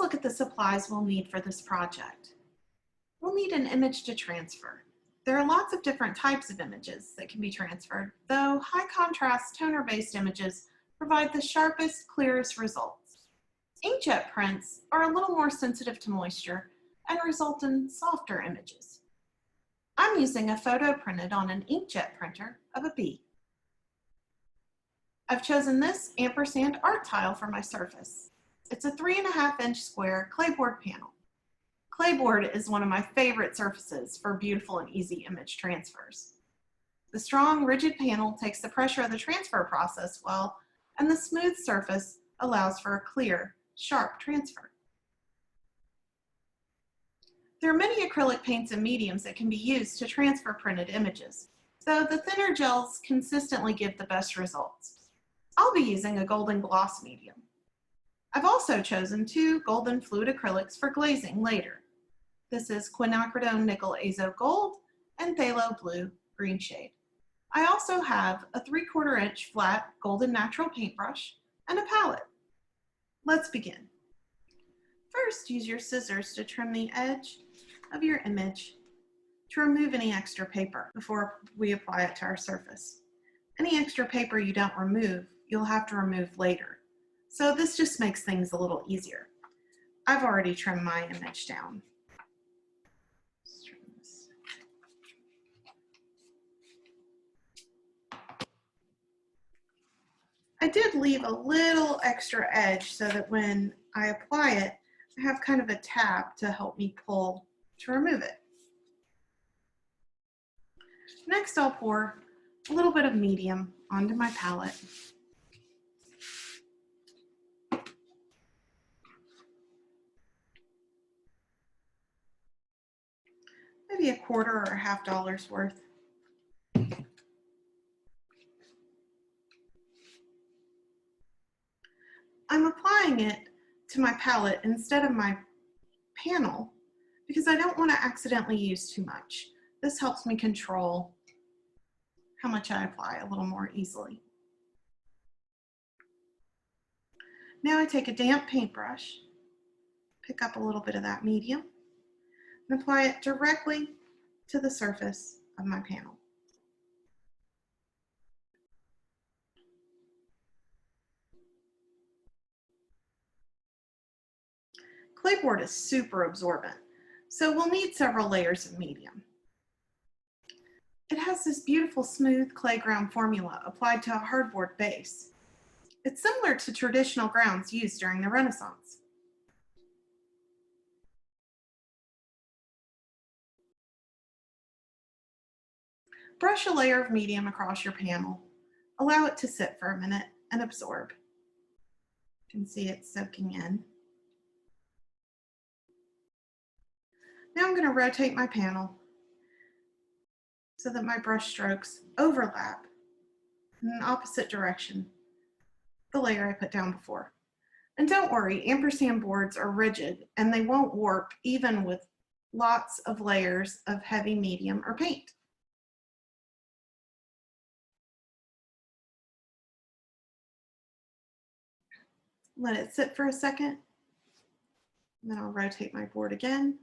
look at the supplies we'll need for this project. We'll need an image to transfer. There are lots of different types of images that can be transferred, though high contrast toner-based images provide the sharpest, clearest results. Inkjet prints are a little more sensitive to moisture and result in softer images. I'm using a photo printed on an inkjet printer of a bee. I've chosen this Ampersand art tile for my surface. It's a 3.5-inch square Claybord panel. Claybord is one of my favorite surfaces for beautiful and easy image transfers. The strong, rigid panel takes the pressure of the transfer process well, and the smooth surface allows for a clear, sharp transfer. There are many acrylic paints and mediums that can be used to transfer printed images, though the thinner gels consistently give the best results. I'll be using a golden gloss medium. I've also chosen 2 golden fluid acrylics for glazing later. This is quinacridone nickel azo gold and phthalo blue green shade. I also have a 3/4 inch flat golden natural paintbrush and a palette. Let's begin. First, use your scissors to trim the edge of your image to remove any extra paper before we apply it to our surface. Any extra paper you don't remove, you'll have to remove later. So this just makes things a little easier. I've already trimmed my image down. Let's trim this. I did leave a little extra edge so that when I apply it, I have kind of a tab to help me pull to remove it. Next, I'll pour a little bit of medium onto my palette. Maybe a $1 or a $1/2 worth. I'm applying it to my palette instead of my panel because I don't want to accidentally use too much. This helps me control how much I apply a little more easily. Now I take a damp paintbrush, pick up a little bit of that medium, and apply it directly to the surface of my panel. Claybord is super absorbent, so we'll need several layers of medium. It has this beautiful smooth clay ground formula applied to a hardboard base. It's similar to traditional grounds used during the Renaissance. Brush a layer of medium across your panel. Allow it to sit for a minute and absorb. You can see it soaking in. Now I'm going to rotate my panel so that my brush strokes overlap in an opposite direction, the layer I put down before. And don't worry, ampersand boards are rigid and they won't warp even with lots of layers of heavy medium or paint. Let it sit for a second, and then I'll rotate my board again.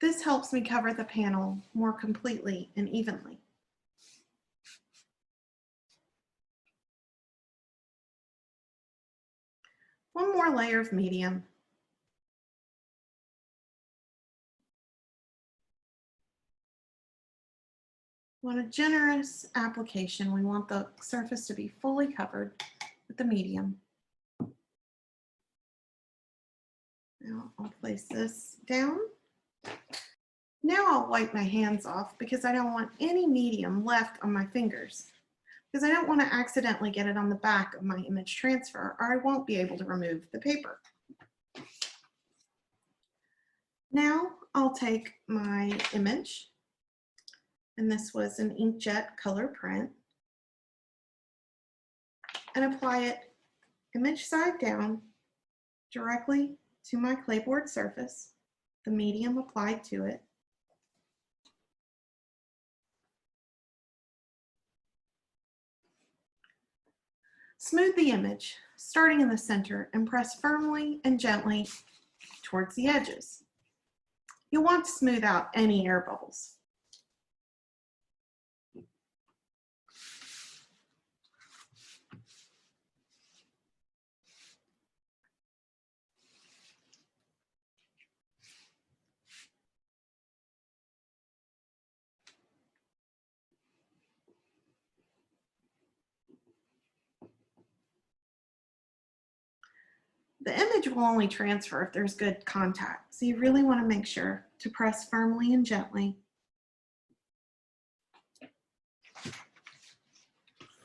This helps me cover the panel more completely and evenly. One more layer of medium. We want a generous application. We want the surface to be fully covered with the medium. Now I'll place this down. Now I'll wipe my hands off because I don't want any medium left on my fingers, because I don't want to accidentally get it on the back of my image transfer, or I won't be able to remove the paper. Now I'll take my image, and this was an inkjet color print, and apply it image side down directly to my Claybord surface, the medium applied to it. Smooth the image, starting in the center, and press firmly and gently towards the edges. You'll want to smooth out any air bubbles. The image will only transfer if there's good contact, so you really want to make sure to press firmly and gently.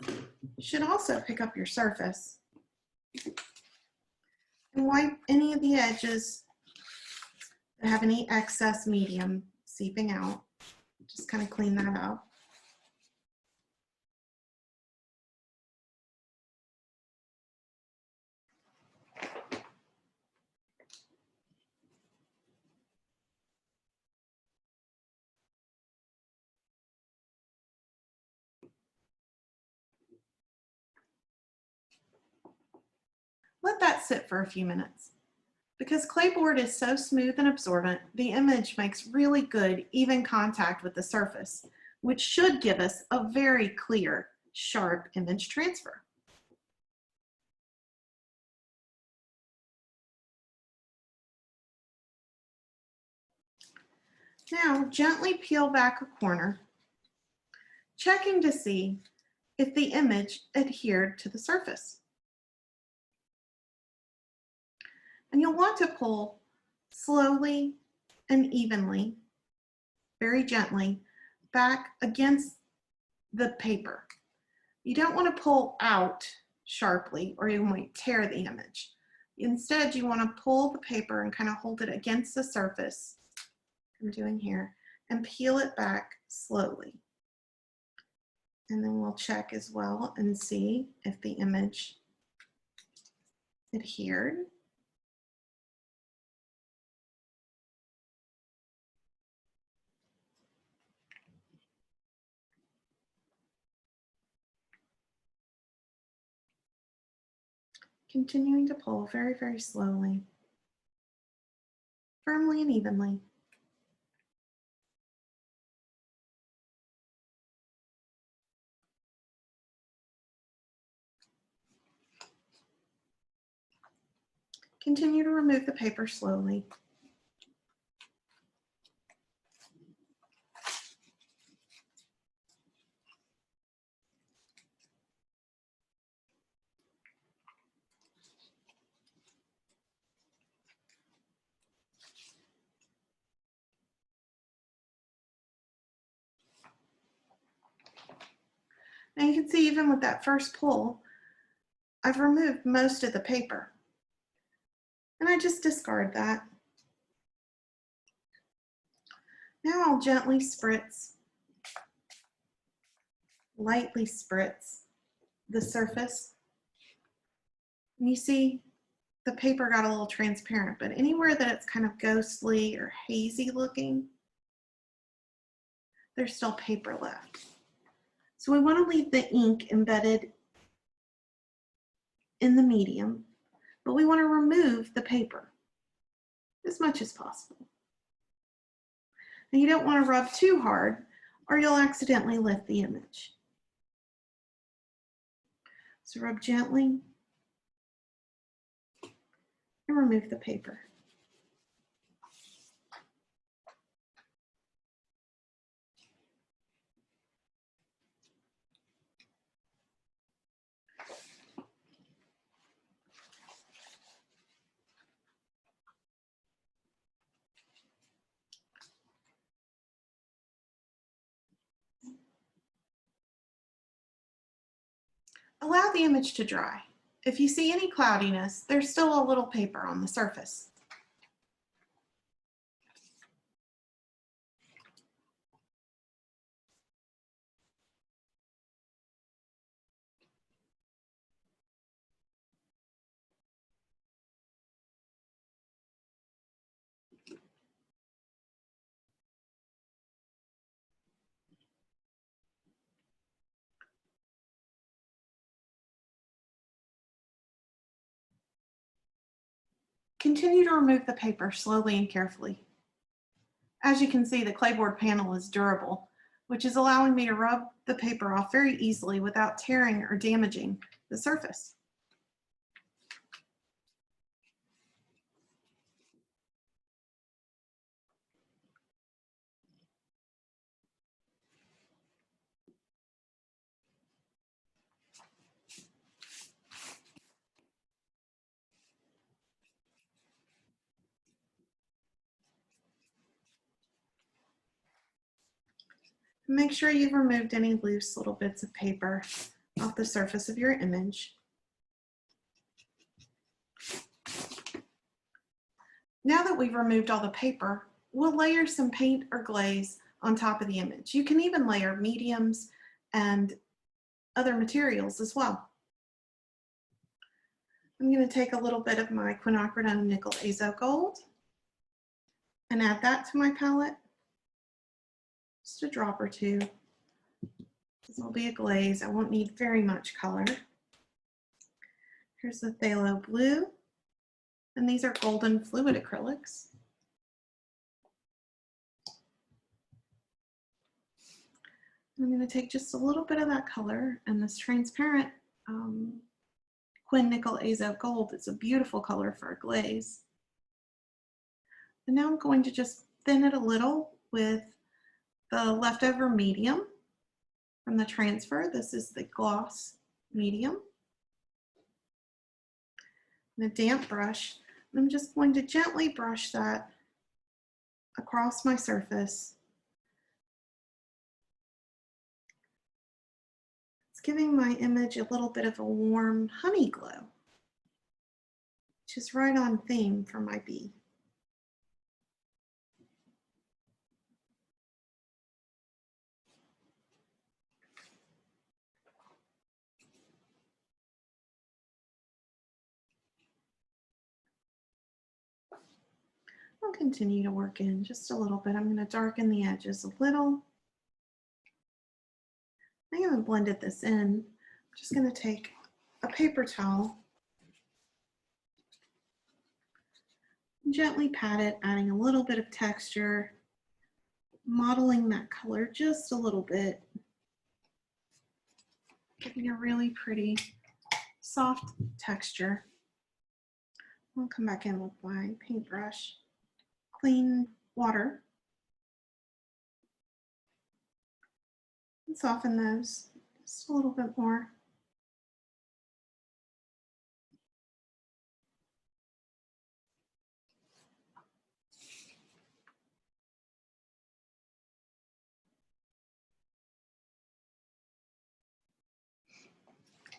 You should also pick up your surface and wipe any of the edges that have any excess medium seeping out. Just kind of clean that up. Let that sit for a few minutes. Because Claybord is so smooth and absorbent, the image makes really good, even contact with the surface, which should give us a very clear, sharp image transfer. Now, gently peel back a corner, checking to see if the image adhered to the surface. And you'll want to pull slowly and evenly, very gently, back against the paper. You don't want to pull out sharply or you might tear the image. Instead, you want to pull the paper and kind of hold it against the surface, I'm doing here, and peel it back slowly. And then we'll check as well and see if the image adhered. Continuing to pull very, very slowly, firmly and evenly. Continue to remove the paper slowly. Now you can see even with that first pull, I've removed most of the paper. And I just discard that. Now I'll gently spritz, lightly spritz the surface. And you see the paper got a little transparent, but anywhere that it's kind of ghostly or hazy looking, there's still paper left. So we want to leave the ink embedded in the medium, but we want to remove the paper as much as possible. And you don't want to rub too hard or you'll accidentally lift the image. So rub gently and remove the paper. Allow the image to dry. If you see any cloudiness, there's still a little paper on the surface. Continue to remove the paper slowly and carefully. As you can see, the Claybord panel is durable, which is allowing me to rub the paper off very easily without tearing or damaging the surface. Make sure you've removed any loose little bits of paper off the surface of your image. Now that we've removed all the paper, we'll layer some paint or glaze on top of the image. You can even layer mediums and other materials as well. I'm going to take a little bit of my quinacridone nickel azo gold and add that to my palette. Just a drop or two. This will be a glaze. I won't need very much color. Here's the phthalo blue, and these are golden fluid acrylics. I'm going to take just a little bit of that color and this transparent Quin nickel azo gold. It's a beautiful color for a glaze. And now I'm going to just thin it a little with the leftover medium from the transfer. This is the gloss medium. And a damp brush. I'm just going to gently brush that across my surface. It's giving my image a little bit of a warm honey glow, which is right on theme for my bee. I'll continue to work in just a little bit. I'm going to darken the edges a little. I haven't blended this in. I'm just going to take a paper towel and gently pat it, adding a little bit of texture, modeling that color just a little bit, giving a really pretty soft texture. I'll come back in with my paintbrush. Clean water and soften those just a little bit more.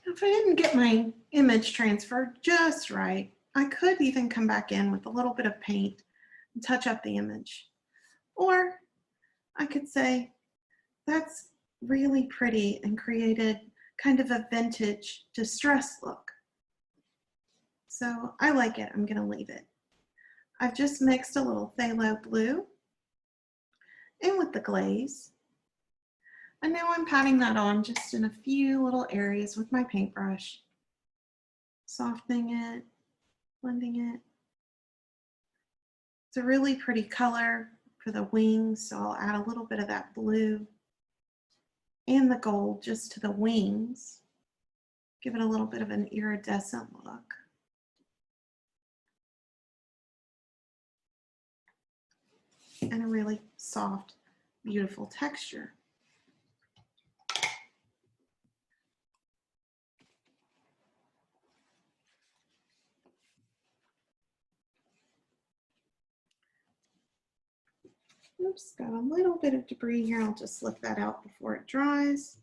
If I didn't get my image transferred just right, I could even come back in with a little bit of paint and touch up the image. Or I could say, that's really pretty and created kind of a vintage distressed look. So I like it, I'm gonna leave it. I've just mixed a little phthalo blue in with the glaze. And now I'm patting that on just in a few little areas with my paintbrush, softening it, blending it. It's a really pretty color for the wings, so I'll add a little bit of that blue and the gold just to the wings. Give it a little bit of an iridescent look. And a really soft, beautiful texture. Oops, got a little bit of debris here. I'll just lift that out before it dries,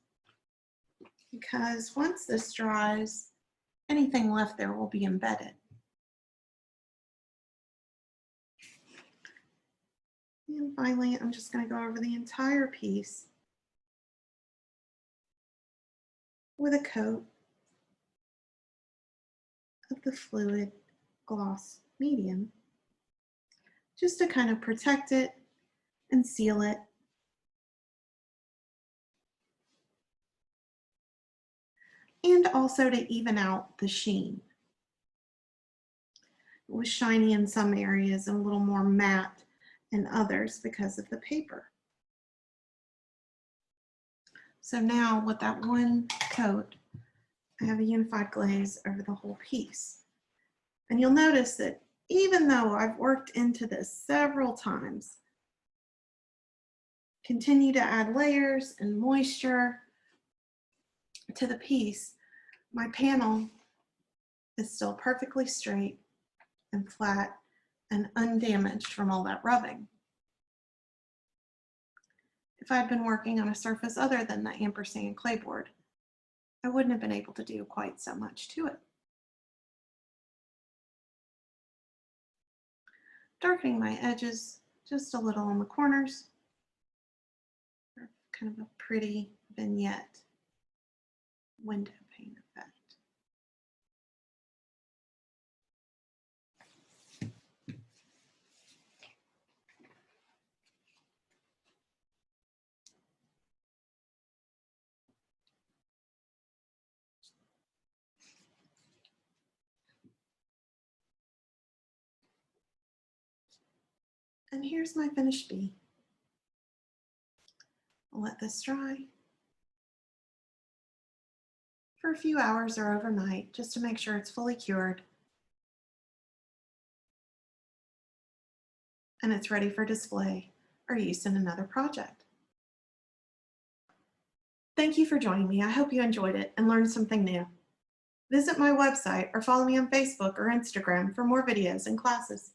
because once this dries, anything left there will be embedded. And finally, I'm just going to go over the entire piece with a coat of the fluid gloss medium, just to kind of protect it and seal it. And also to even out the sheen. It was shiny in some areas and a little more matte in others because of the paper. So now with that one coat, I have a unified glaze over the whole piece. And you'll notice that even though I've worked into this several times, continue to add layers and moisture to the piece, my panel is still perfectly straight and flat and undamaged from all that rubbing. If I'd been working on a surface other than the Ampersand Claybord, I wouldn't have been able to do quite so much to it. Darkening my edges just a little on the corners. Kind of a pretty vignette window pane effect. And here's my finished bee. I'll let this dry for a few hours or overnight just to make sure it's fully cured and it's ready for display or use in another project. Thank you for joining me. I hope you enjoyed it and learned something new. Visit my website or follow me on Facebook or Instagram for more videos and classes.